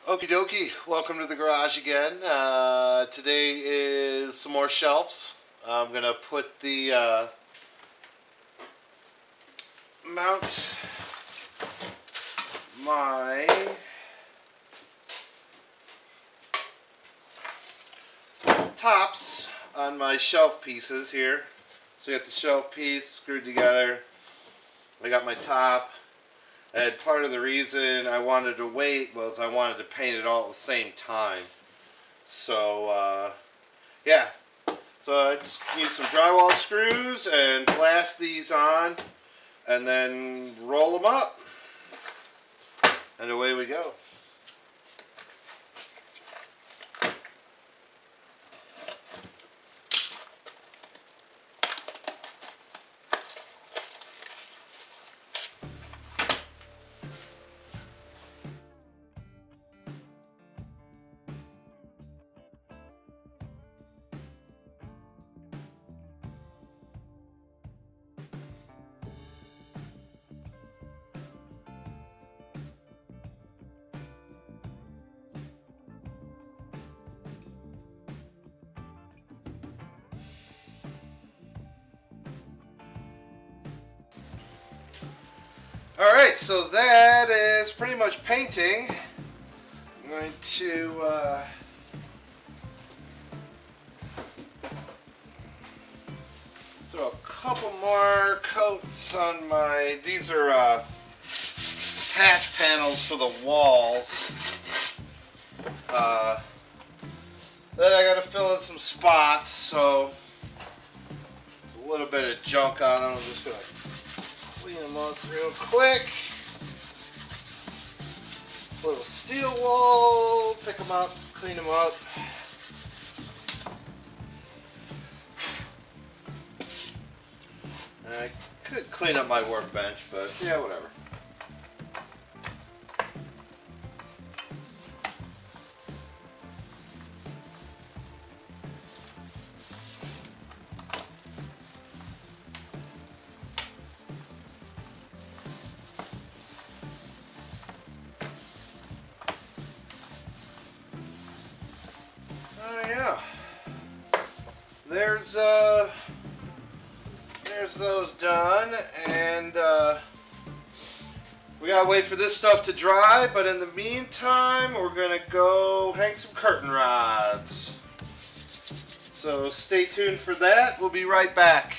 Okie dokie, welcome to the garage again. Today is some more shelves. I'm going to put the mount my tops on my shelf pieces here. So you got the shelf piece screwed together. I got my top. And part of the reason I wanted to wait was I wanted to paint it all at the same time. So, yeah. So I just use some drywall screws and blast these on and then roll them up. And away we go. Alright, so that is pretty much painting. I'm going to throw a couple more coats on my, these are patch panels for the walls. Then I gotta fill in some spots, so a little bit of junk on them. I'm just gonna clean them up real quick. Little steel wool, pick them up, clean them up. And I could clean up my workbench, but yeah, whatever. Oh yeah, there's those done, and we gotta wait for this stuff to dry, but in the meantime we're gonna go hang some curtain rods. So stay tuned for that. We'll be right back.